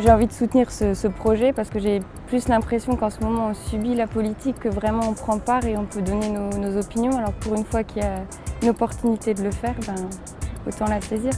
J'ai envie de soutenir ce projet parce que j'ai plus l'impression qu'en ce moment on subit la politique que vraiment on prend part et on peut donner nos opinions. Alors pour une fois qu'il y a une opportunité de le faire, autant la saisir.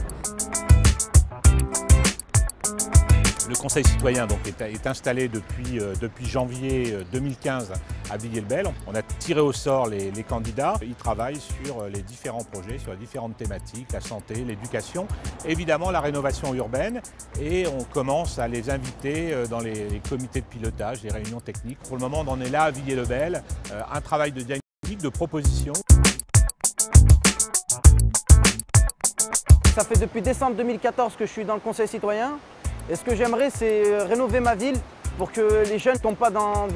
Le Conseil citoyen donc, est installé depuis janvier 2015 à Villiers-le-Bel. On a tiré au sort les candidats. Ils travaillent sur les différents projets, sur les différentes thématiques, la santé, l'éducation, évidemment la rénovation urbaine. Et on commence à les inviter dans les comités de pilotage, les réunions techniques. Pour le moment, on en est là à Villiers-le-Bel. Un travail de diagnostic, de proposition. Ça fait depuis décembre 2014 que je suis dans le Conseil citoyen. Et ce que j'aimerais, c'est rénover ma ville pour que les jeunes ne tombent pas dans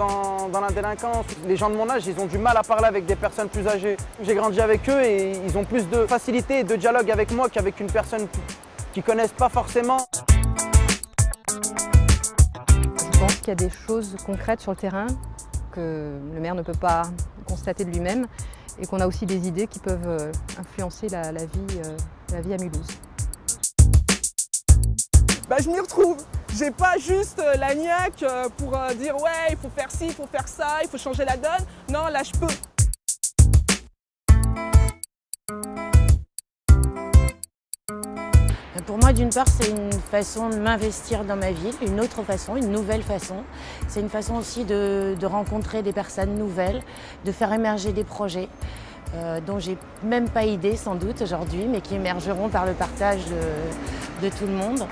la délinquance. Les gens de mon âge, ils ont du mal à parler avec des personnes plus âgées. J'ai grandi avec eux et ils ont plus de facilité et de dialogue avec moi qu'avec une personne qu'ils ne connaissent pas forcément. Je pense qu'il y a des choses concrètes sur le terrain que le maire ne peut pas constater de lui-même et qu'on a aussi des idées qui peuvent influencer la vie à Mulhouse. Je m'y retrouve. J'ai pas juste la niaque pour dire ouais, il faut faire ci, il faut faire ça, il faut changer la donne. Non, là je peux. Pour moi, d'une part, c'est une façon de m'investir dans ma ville, une autre façon, une nouvelle façon. C'est une façon aussi de rencontrer des personnes nouvelles, de faire émerger des projets dont j'ai même pas idée sans doute aujourd'hui, mais qui émergeront par le partage de tout le monde.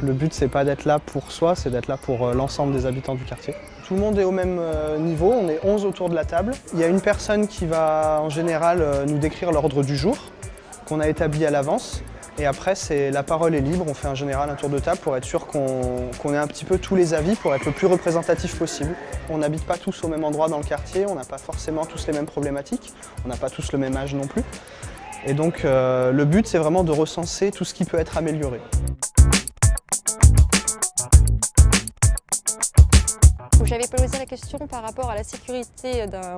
Le but, c'est pas d'être là pour soi, c'est d'être là pour l'ensemble des habitants du quartier. Tout le monde est au même niveau, on est 11 autour de la table. Il y a une personne qui va en général nous décrire l'ordre du jour, qu'on a établi à l'avance. Et après, la parole est libre, on fait en général un tour de table pour être sûr qu'on ait un petit peu tous les avis, pour être le plus représentatif possible. On n'habite pas tous au même endroit dans le quartier, on n'a pas forcément tous les mêmes problématiques, on n'a pas tous le même âge non plus. Et donc le but, c'est vraiment de recenser tout ce qui peut être amélioré. J'avais posé la question par rapport à la sécurité d'un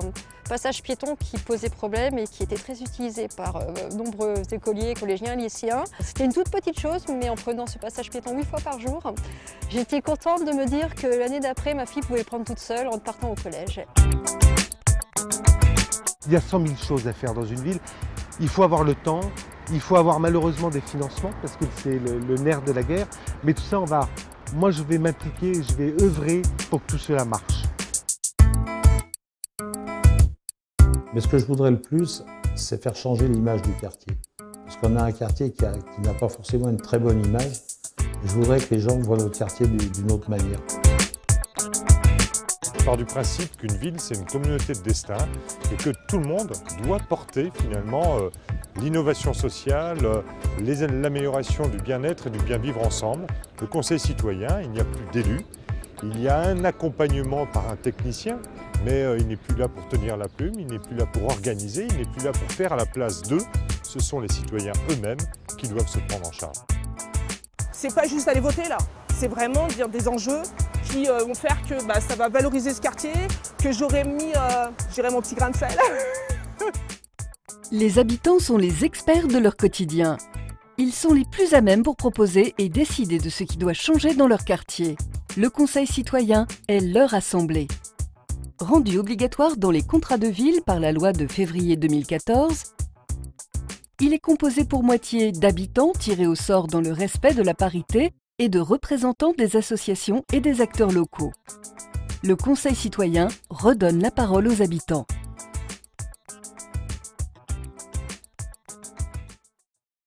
passage piéton qui posait problème et qui était très utilisé par nombreux écoliers, collégiens, lycéens. C'était une toute petite chose, mais en prenant ce passage piéton 8 fois par jour, j'étais contente de me dire que l'année d'après, ma fille pouvait le prendre toute seule en partant au collège. Il y a 100 000 choses à faire dans une ville. Il faut avoir le temps, il faut avoir malheureusement des financements parce que c'est le nerf de la guerre. Mais tout ça, moi, je vais m'impliquer, je vais œuvrer pour que tout cela marche. Mais ce que je voudrais le plus, c'est faire changer l'image du quartier. Parce qu'on a un quartier qui n'a pas forcément une très bonne image. Et je voudrais que les gens voient notre quartier d'une autre manière. Je pars du principe qu'une ville, c'est une communauté de destin et que tout le monde doit porter finalement l'innovation sociale, l'amélioration du bien-être et du bien-vivre ensemble. Le Conseil citoyen, il n'y a plus d'élus, il y a un accompagnement par un technicien, mais il n'est plus là pour tenir la plume, il n'est plus là pour organiser, il n'est plus là pour faire à la place d'eux. Ce sont les citoyens eux-mêmes qui doivent se prendre en charge. C'est pas juste aller voter là, c'est vraiment dire des enjeux qui vont faire que ça va valoriser ce quartier, que j'aurais mis mon petit grain de sel. Les habitants sont les experts de leur quotidien. Ils sont les plus à même pour proposer et décider de ce qui doit changer dans leur quartier. Le Conseil citoyen est leur assemblée. Rendu obligatoire dans les contrats de ville par la loi de février 2014, il est composé pour moitié d'habitants tirés au sort dans le respect de la parité et de représentants des associations et des acteurs locaux. Le Conseil citoyen redonne la parole aux habitants.